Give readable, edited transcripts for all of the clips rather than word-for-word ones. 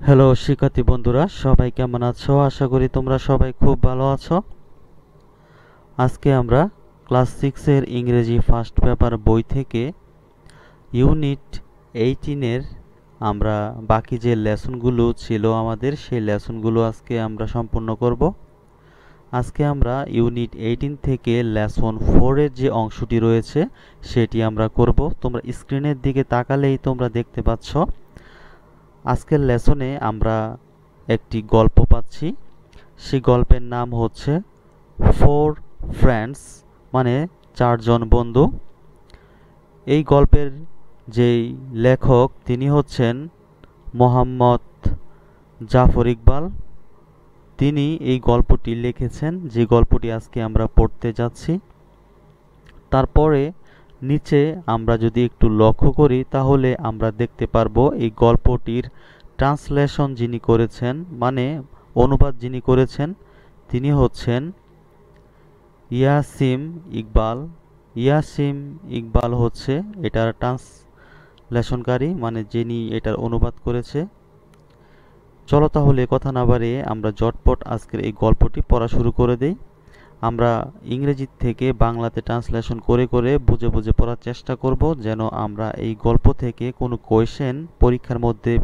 Hello শিক্ষার্থী বন্ধুরা, সবাই কেমন আছো? আশা করি তোমরা সবাই খুব ভালো আছো। আজকে আমরা ক্লাস 6 এর ইংরেজি ফার্স্ট পেপার বই থেকে ইউনিট 18 এর আমরা বাকি যে লেসনগুলো ছিল আমাদের, সেই লেসনগুলো আজকে আমরা সম্পূর্ণ করব। আজকে আমরা ইউনিট 18 থেকে লেসন 4 এর যে অংশটি রয়েছে সেটি আমরা করব। তোমরা স্ক্রিনের দিকে তাকালেই তোমরা দেখতে পাচ্ছ আজকের লেসনে আমরা একটি গল্প পাচ্ছি। সেই গল্পের নাম হচ্ছে ফোর ফ্রেন্ডস, মানে চারজন বন্ধু। এই গল্পের যেই লেখক তিনি হচ্ছেন মোহাম্মদ জাফর ইকবাল। তিনি এই গল্পটি লিখেছেন, যে গল্পটি আজকে আমরা পড়তে যাচ্ছি। তারপরে নিচে আমরা যদি একটু লক্ষ্য করি তাহলে আমরা দেখতে পারবো এই গল্পটির ট্রান্সলেশন যিনি করেছেন, মানে অনুবাদ যিনি করেছেন, তিনি হচ্ছেন ইয়াসিম ইকবাল। ইয়াসিম ইকবাল হচ্ছে এটার ট্রান্সলেশনকারী, মানে যিনি এটার অনুবাদ করেছে। চলো তাহলে কথা না বাড়িয়ে আমরা ঝটপট আজকের এই গল্পটি পড়া শুরু করে দেই। আমরা ইংরেজি থেকে বাংলাতে ট্রান্সলেশন করে করে বুঝে বুঝে পড়ার চেষ্টা করব, যেন আমরা এই গল্প থেকে কোনো কোয়েশ্চেন পরীক্ষার মধ্যে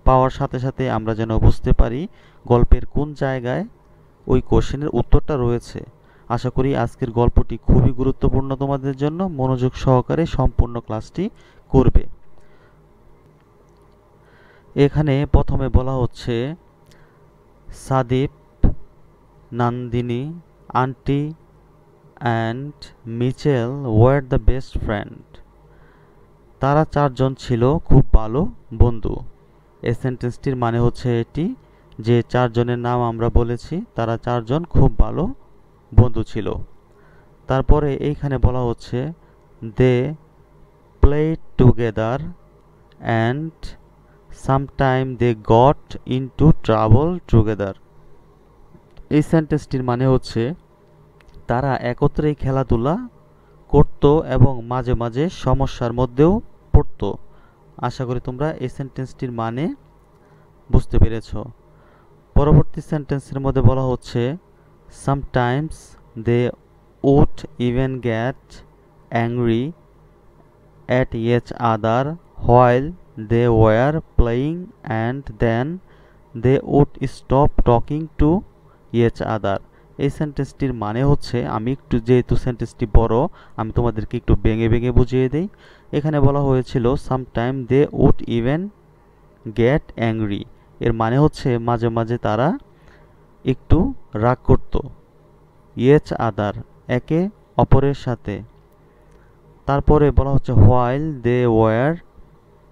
পাওয়ার সাথে সাথে আমরা যেন বুঝতে পারি গল্পের কোন জায়গায় ওই কোয়েশ্চেনের উত্তরটা রয়েছে। আশা করি আজকের গল্পটি খুবই গুরুত্বপূর্ণ তোমাদের জন্য। মনোযোগ সহকারে সম্পূর্ণ ক্লাসটি করবে। এখানে প্রথমে বলা হচ্ছে Sadeep, Nandini, aunty and Mitchell were the best friend. তারা চারজন ছিল খুব ভালো বন্ধু। এই সেন্টেন্সটির মানে হচ্ছে এটি যে চারজনের নাম আমরা বলেছি, তারা চারজন খুব ভালো বন্ধু ছিল। তারপরে এইখানে বলা হচ্ছে they played together and sometime they got into trouble together. এই সেন্টেন্সটির মানে হচ্ছে তারা একত্রেই খেলাধুলা করত এবং মাঝে মাঝে সমস্যার মধ্যেও পড়ত। আশা করি তোমরা এই সেন্টেন্সটির মানে বুঝতে পেরেছ। পরবর্তী সেন্টেন্সের মধ্যে বলা হচ্ছে sometimes they would even get angry at each other while they were playing and then they would stop talking to each other. এই সেন্টেন্সটির মানে হচ্ছে, আমি একটু যেহেতু সেন্টেন্সটি বড় আমি তোমাদেরকে একটু ভেঙে ভেঙে বুঝিয়ে দেই। এখানে বলা হয়েছিল sometime they would even get angry. এর মানে হচ্ছে মাঝে মাঝে তারা একটু রাগ করত। ইচ আদার, একে অপরের সাথে। তারপরে বলা হচ্ছে হোয়াইল দে ওয়ার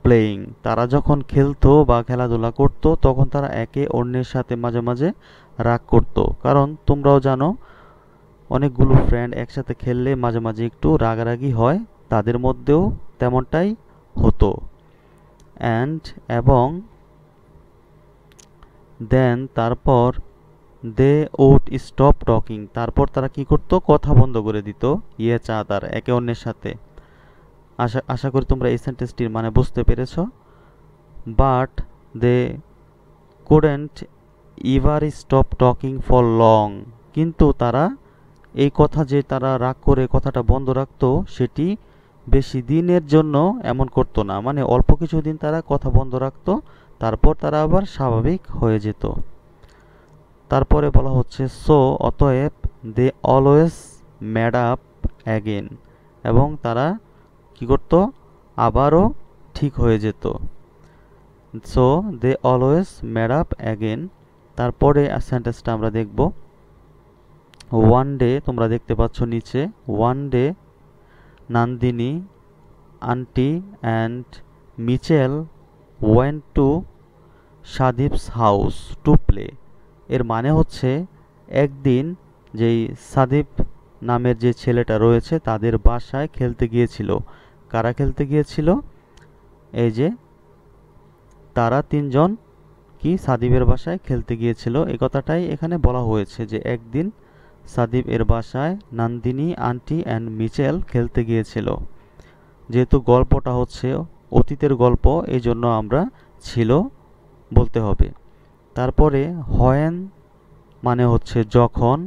প্লেয়িং, তারা যখন খেলতো বা খেলাধুলা করত তখন তারা একে অন্যের সাথে মাঝে মাঝে রাগ করত। কারণ তোমরাও জানো অনেকগুলো ফ্রেন্ড একসাথে খেললে মাঝে মাঝে একটু রাগারাগি হয়, তাদের মধ্যেও তেমনটাই হতো। এবং দেন তারপর দে উড স্টপ টকিং, তারপর তারা কি করত, কথা বন্ধ করে দিত ইয়েচ আদার, একে অন্যের সাথে। আশা করি তোমরা এই সেন্টেন্সটির মানে বুঝতে পেরেছ। But they couldn't ever stop talking for long, কিন্তু তারা এই কথা যে তারা রাগ করে কথাটা বন্ধ রাখতো সেটি বেশি দিনের জন্য এমন করতো না, মানে অল্প কিছুদিন তারা কথা বন্ধ রাখতো, তারপর তারা আবার স্বাভাবিক হয়ে যেত। তারপরে বলা হচ্ছে সো অতএব they always made up again, এবং তারা কি করতো, আবারও ঠিক হয়ে যেত। So they always made up again. তারপরে সেন্টেন্সটা আমরা দেখব ওয়ান ডে, তোমরা দেখতে পাচ্ছ নিচে, one day Nandini, aunty and Mitchell went to Sadeep's house to play. এর মানে হচ্ছে একদিন যেই সাদীপ নামের যে ছেলেটা রয়েছে তাদের বাসায় খেলতে গিয়েছিল। কারা খেলতে গিয়েছিল? এই যে তারা তিনজন কি সাদীপের বাসায় খেলতে গিয়েছিল, এই কথাটাই এখানে বলা হয়েছে যে একদিন সাদীপ এর বাসায় নন্দিনী, আন্টি অ্যান্ড মিচেল খেলতে গিয়েছিল। যেহেতু গল্পটা হচ্ছে অতীতের গল্প, এই জন্য আমরা ছিল বলতে হবে। তারপরে হোয়েন মানে হচ্ছে যখন,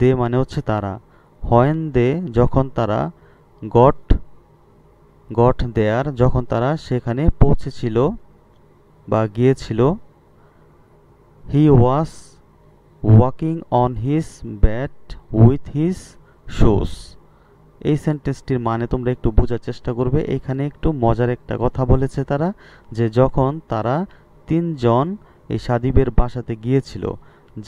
দে মানে হচ্ছে তারা। হোয়েন দে যখন তারা, গট গট দেয়ার যখন তারা সেখানে পৌঁছেছিল বা গিয়েছিল, he was walking on his bat with his shoes. এই সেন্টেন্সটির মানে তোমরা একটু বোঝার চেষ্টা করবে। এখানে একটু মজার একটা কথা বলেছে তারা, যে যখন তারা তিনজন এই সাদিবের বাসাতে গিয়েছিল,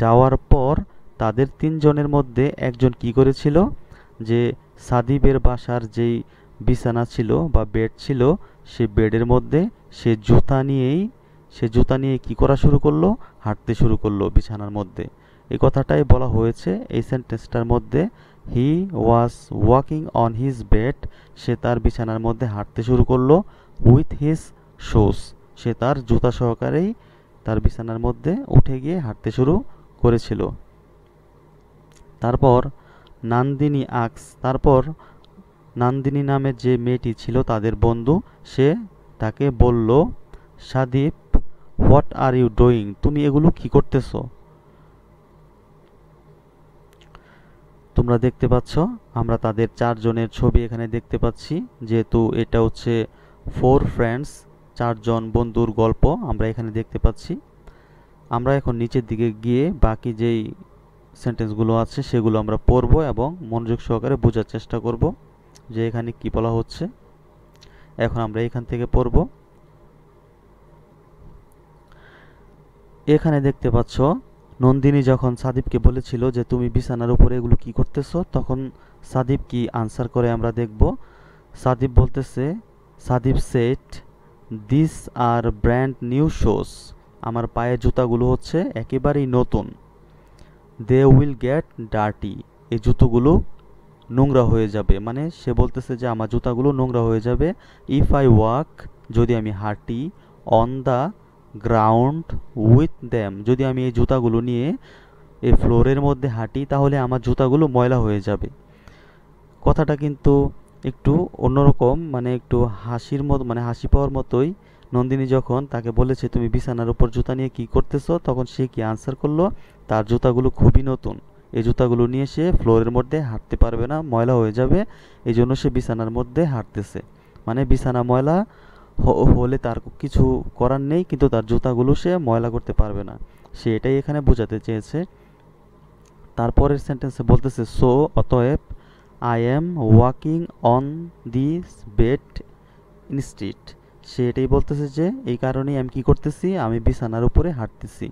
যাওয়ার পর তাদের তিনজনের মধ্যে একজন কি করেছিল, যে সাদিবের বাসার যেই বিছানা ছিল বা বেড ছিল, সে বেডের মধ্যে সে জুতা নিয়ে কি করা শুরু করলো, হাঁটতে শুরু করলো বিছানার মধ্যে। এই কথাটাই বলা হয়েছে এই সেন্টেন্সটার মধ্যে। He was walking on his bed, সে তার বিছানার মধ্যে হাঁটতে শুরু করলো, উইথ হিজ শুজ, সে তার জুতা সহকারেই তার বিছানার মধ্যে উঠে গিয়ে হাঁটতে শুরু করেছিল। তারপর নান্দিনী নামে যে মেয়েটি ছিল তাদের বন্ধু, সে তাকে বলল, Sadip, what are you doing, তুমি এগুলো কি করতেছো? তোমরা দেখতে পাচ্ছ আমরা তাদের চারজনের ছবি এখানে দেখতে পাচ্ছি, যেহেতু এটা হচ্ছে ফোর ফ্রেন্ডস, চারজন বন্ধুর গল্প আমরা এখানে দেখতে পাচ্ছি। আমরা এখন নিচের দিকে গিয়ে বাকি যেই সেন্টেন্সগুলো আছে সেগুলো আমরা পড়ব এবং মনোযোগ সহকারে বোঝার চেষ্টা করব যে এখানে কি বলা হচ্ছে। এখন আমরা এখান থেকে পড়ব। এখানে দেখতে পাচ্ছ নন্দিনী যখন সাদীপকে বলেছিল যে তুমি বিছানার উপরে এগুলো কি করতেছো, তখন সাদীপ কি আনসার করে আমরা দেখব। Sadeep said, this are brand new shoes, আমার পায়ের জুতাগুলো হচ্ছে একেবারেই নতুন। দে উইল গেট ডার্টি, এই জুতোগুলো নোংরা হয়ে যাবে, মানে সে বলতেছে যে আমার জুতাগুলো নোংরা হয়ে যাবে। ইফ আই ওয়াক, যদি আমি হাঁটি, on the ground with them, যদি আমি এই জুতাগুলো নিয়ে এই ফ্লোরের মধ্যে হাঁটি তাহলে আমার জুতাগুলো ময়লা হয়ে যাবে। কথাটা কিন্তু একটু অন্যরকম, মানে একটু হাসির মতো, মানে হাসি পাওয়ার মতোই। নন্দিনী যখন তাকে বলেছে তুমি বিছানার উপর জুতা নিয়ে কি করতেছো, তখন সে কি আনসার করলো, তার জুতাগুলো খুবই নতুন, এই জুতাগুলো নিয়ে সে ফ্লোরের মধ্যে হাঁটতে পারবে না, ময়লা হয়ে যাবে, এই জন্য সে বিছানার মধ্যে হাঁটতেছে। মানে বিছানা ময়লা হলে তার কিছু করার নেই, কিন্তু তার জুতাগুলো সে ময়লা করতে পারবে না, সে এটাই এখানে বোঝাতে চেয়েছে। তারপরের সেন্টেন্সে বলতেছে, সো অতএব, I am walking on this bed instead, সে এটাই বলতেছে যে এই কারণেই আমি কি করতেছি, আমি বিছানার উপরে হাঁটতেছি।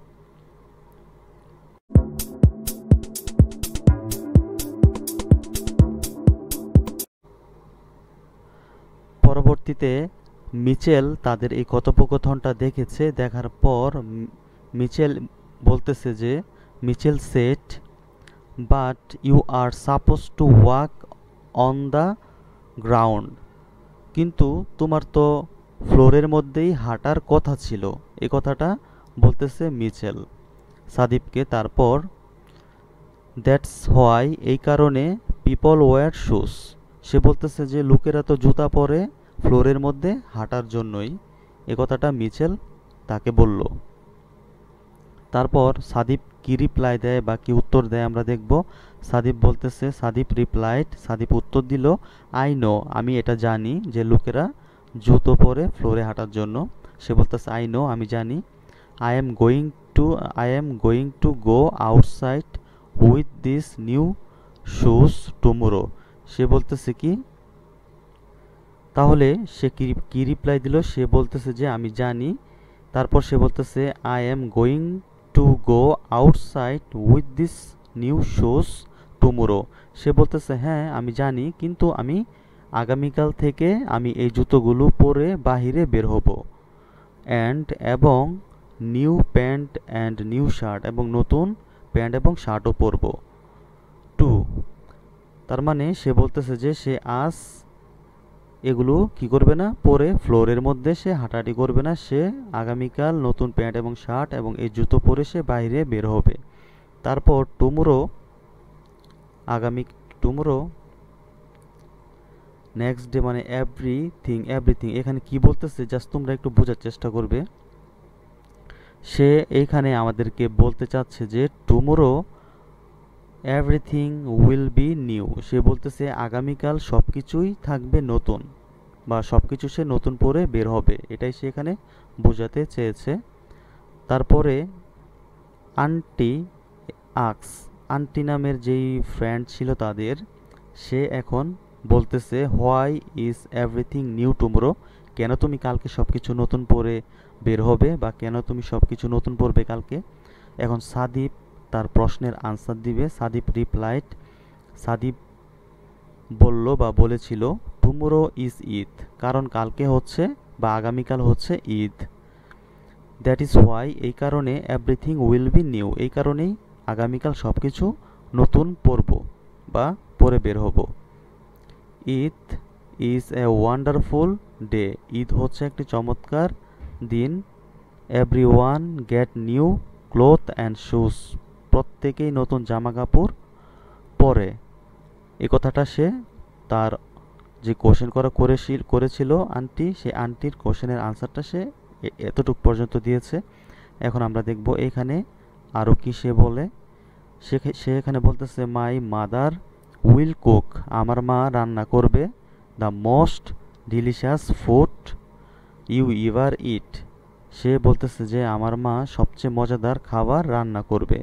পরবর্তীতে মিচেল তাদের এই কথোপকথনটা দেখেছে, দেখার পর মিচেল বলতেছে যে, Mitchell said, but you are suppose to walk on the ground, কিন্তু তোমার তো ফ্লোরের মধ্যেই হাঁটার কথা ছিল, এই কথাটা বলতেছে মিচেল সাদীপকে। তারপর দ্যাটস হোয়াই, এই কারণে, পিপল ওয়্যার শুজ, সে বলতেছে যে লোকেরা তো জুতা পরে ফ্লোরের মধ্যে হাঁটার জন্যই, এ কথাটা মিচেল তাকে বলল। তারপর সাদীপ কি রিপ্লাই দেয় বা কি উত্তর দেয় আমরা দেখব। সাদীপ রিপ্লাইড, সাদীপ উত্তর দিল, আই নো, আমি এটা জানি যে লোকেরা জুতো পরে ফ্লোরে হাঁটার জন্য। সে বলতেছে আই নো, আমি জানি। I am going to go outside with this new shoes tomorrow, সে বলতেছে কি, তাহলে সে কি রিপ্লাই দিল, সে বলতেছে যে আমি জানি। তারপর সে বলতেছে I am going to go outside with this new shoes tomorrow, সে বলতেছে হ্যাঁ আমি জানি, কিন্তু আমি আগামীকাল থেকে আমি এই জুতোগুলো পরে বাহিরে বের হব। এবং new pant and new shirt, এবং নতুন প্যান্ট এবং শার্টও পরব। তার মানে সে বলতেছে যে সে আজ এগুলো কি করবে না, পরে ফ্লোরের মধ্যে সে হাঁটাহাঁটি করবে না, সে আগামীকাল নতুন প্যান্ট এবং শার্ট এবং এই জুতো পরে সে বাইরে বের হবে। তারপর টুমোরো নেক্সট ডে, মানে এভরিথিং, এখানে কি বলতেছে জাস্ট তোমরা একটু বোঝার চেষ্টা করবে। সে এইখানে আমাদেরকে বলতে চাচ্ছে যে tomorrow everything will be new. সে বলতেছে আগামীকাল সব কিছুই থাকবে নতুন, বা সব কিছু সে নতুন পরে বের হবে, এটাই সে এখানে বোঝাতে চেয়েছে। তারপরে আন্টি আক্স, আন্টি নামের যেই ফ্রেন্ড ছিল তাদের, সে এখন বলতেছে why is everything new tomorrow, কেন তুমি কালকে সব কিছু নতুন পরে বের হবে, বা কেন তুমি সব কিছু নতুন পড়বে কালকে। এখন সাদীপ তার প্রশ্নের আনসার দিবে। সাদীপ রিপ্লাইড, সাদীপ বলল বা বলেছিল টুমোরো ইজ ঈদ, কারণ কালকে হচ্ছে বা আগামীকাল হচ্ছে ঈদ। দ্যাট ইজ হোয়াই, এই কারণে এভরিথিং উইল বি নিউ, এই কারণেই আগামীকাল সব কিছু নতুন পড়ব বা পরে বের হব। Eid is a wonderful day, Eid হচ্ছে একটি চমৎকার দিন। Every one get new cloth and shoes, প্রত্যেকেই নতুন জামা কাপড় পরে। এই কথাটা সে তার যে কোশ্চেন করেছিল আন্টি, সে আন্টির কোশ্চেনের আনসারটা সে এতটুকু পর্যন্ত দিয়েছে। এখন আমরা দেখব এখানে আরও কি সে বলে। সে এখানে বলতেছে মাই মাদার উইল কুক, আমার মা রান্না করবে the most delicious food you ever eat, সে বলতেছে যে আমার মা সবচেয়ে মজাদার খাবার রান্না করবে।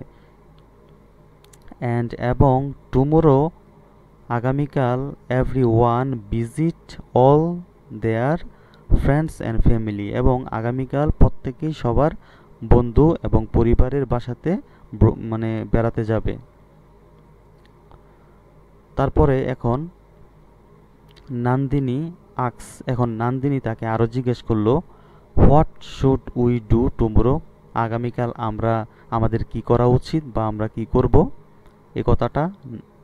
অ্যান্ড এবং টুমোরো, আগামীকাল every one visit all their friends and family, এবং আগামীকাল প্রত্যেকেই সবার বন্ধু এবং পরিবারের বাসাতে মানে বেড়াতে যাবে। তারপরে এখন নান্দিনী আক্স, এখন নান্দিনী তাকে আরও জিজ্ঞেস করলো what should we do tomorrow, আগামীকাল আমাদের কি করা উচিত বা আমরা কি করব, এ কথাটা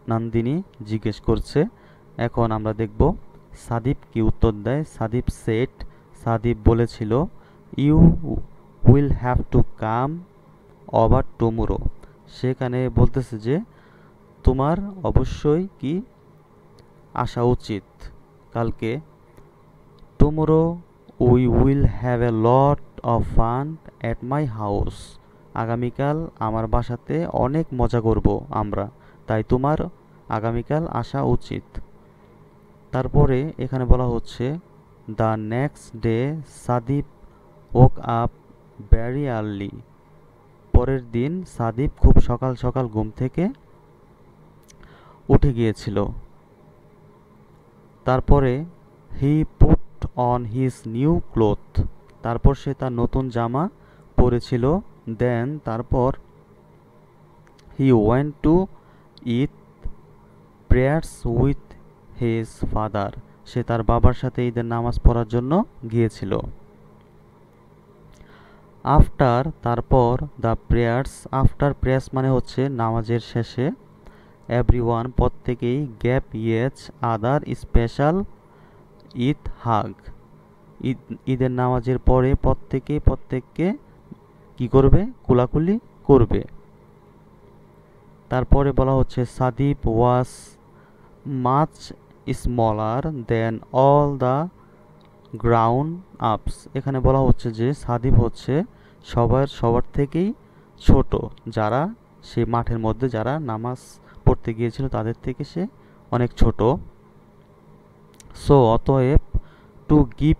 নান্দিনী জিজ্ঞেস করছে। এখন আমরা দেখব সাদীপ কি উত্তর দেয়। সাদীপ সেট, সাদীপ বলেছিল you will have to come over tomorrow, সেখানে বলতেছে যে তোমার অবশ্যই কি আসা উচিত কালকে। Tomorrow we will have a lot of fun at my house, আগামীকাল আমার বাসাতে অনেক মজা করব আমরা, তাই তোমার আগামীকাল আসা উচিত। তারপরে এখানে বলা হচ্ছে the next day Sadeep woke up very early, পরের দিন সাদীপ খুব সকাল সকাল ঘুম থেকে উঠে গিয়েছিল। তারপরে he put on his new cloth, তারপর সে তার নতুন জামা পরেছিল। দেন তারপর he went to Eid prayers with his father, সে তার বাবার সাথে ঈদের নামাজ পড়ার জন্য গিয়েছিল। আফটার, তারপর দ্য প্রেয়ার্স, আফটার প্রেয়ার্স মানে হচ্ছে নামাজের শেষে, এভরিওয়ান প্রত্যেকেই gave each other special Eid hug, ঈদের নামাজের পরে প্রত্যেককে কি করবে, কোলাকুলি করবে। তারপরে বলা হচ্ছে Sadeep was much smaller than all the grown ups, এখানে বলা হচ্ছে যে সাদীপ হচ্ছে সবার থেকেই ছোট, যারা সে মাঠের মধ্যে যারা নামাজ পড়তে গিয়েছিল তাদের থেকে সে অনেক ছোট। সো অতএব to give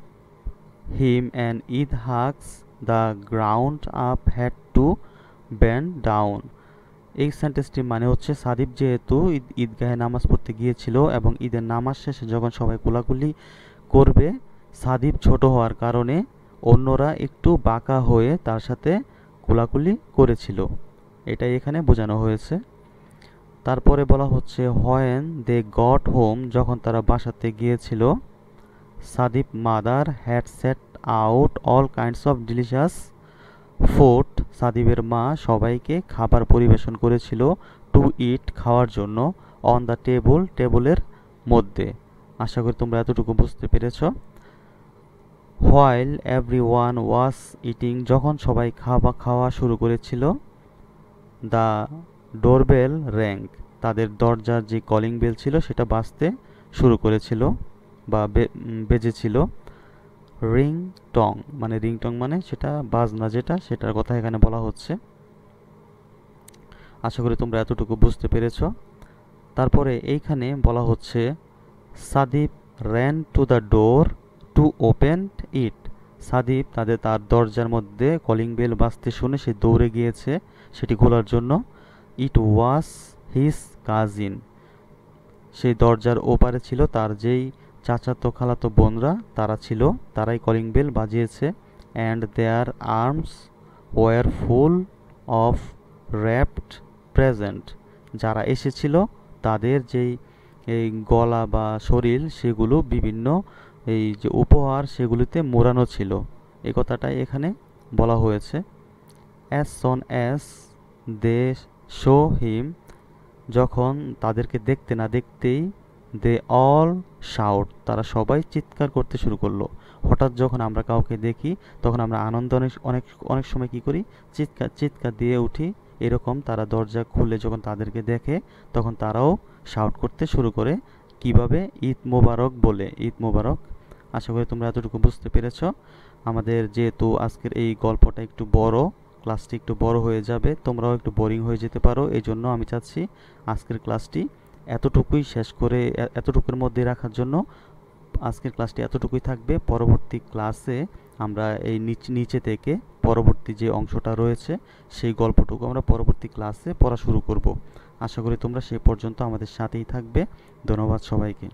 him an Eid hugs the ground up had to bend down, এই সেন্টেন্সটির মানে হচ্ছে সাদীপ যেহেতু ঈদগাহে নামাজ পড়তে গিয়েছিল এবং ঈদের নামাজ শেষে যখন সবাই কোলাকুলি করবে, সাদীপ ছোট হওয়ার কারণে অন্যরা একটু বাঁকা হয়ে তার সাথে কোলাকুলি করেছিল, এটাই এখানে বোঝানো হয়েছে। তারপরে বলা হচ্ছে হোয়েন দে গট হোম, যখন তারা বাসাতে গিয়েছিল, Sadeep mother had set out all kinds of delicious food, সাদীপের মা সবাইকে খাবার পরিবেশন করেছিল টু ইট, খাওয়ার জন্য, অন দ্য টেবল, টেবলের মধ্যে। আশা করি তোমরা এতটুকু বুঝতে পেরেছ। While every one was eating, যখন সবাই খাওয়া শুরু করেছিল, দ্য ডোরবেল র্যাঙ্ক, তাদের দরজার যে কলিং বেল ছিল সেটা বাজতে শুরু করেছিল বা বেজেছিল। রিং টং, মানে রিংটং মানে সেটা বাজনা, যেটা সেটার কথা এখানে বলা হচ্ছে। আশা করি তোমরা এতটুকু বুঝতে পেরেছো। তারপরে এইখানে বলা হচ্ছে Sadip ran to the door to open it। Sadip তার দরজার মধ্যে কলিং বেল বাজতে শুনে সে দৌড়ে গিয়েছে সেটি খোলার জন্য। ইট ওয়াজ হিজ কাজিন, সেই দরজার ওপারে ছিল তার যেই চাচাতো খালাতো বোনরা তারা ছিল, তারাই কলিং বেল বাজিয়েছে। And their arms were full of wrapped present, যারা এসেছিল তাদের যেই এই গলা বা শরীর সেগুলো বিভিন্ন এই যে উপহার সেগুলিতে মোড়ানো ছিল, এই কথাটাই এখানে বলা হয়েছে। As soon as they saw him, যখন তাদেরকে দেখতে না দেখতেই দে অল শাউট, তারা সবাই চিৎকার করতে শুরু করলো। হঠাৎ যখন আমরা কাউকে দেখি তখন আমরা আনন্দ অনেক অনেক অনেক সময় কি করি, চিৎকার চিৎকার দিয়ে উঠি। এরকম তারা দরজা খুলে যখন তাদেরকে দেখে তখন তারাও শাউট করতে শুরু করে, কিভাবে, ঈদ মোবারক বলে, ঈদ মোবারক। আশা করি তোমরা এতটুকু বুঝতে পেরেছো। আমাদের যেহেতু আজকের এই গল্পটা একটু বড়, ক্লাসটি একটু বড় হয়ে যাবে, তোমরাও একটু বোরিং হয়ে যেতে পারো, এই জন্য আমি চাচ্ছি আজকের ক্লাসটি এতটুকুই শেষ করে এতটুকুর মধ্যে রাখার জন্য আজকের ক্লাসটি এতটুকুই থাকবে। পরবর্তী ক্লাসে আমরা এই নিচে থেকে পরবর্তী যে অংশটা রয়েছে সেই গল্পটুকু আমরা পরবর্তী ক্লাসে পড়া শুরু করব। আশা করি তোমরা সেই পর্যন্ত আমাদের সাথেই থাকবে। ধন্যবাদ সবাইকে।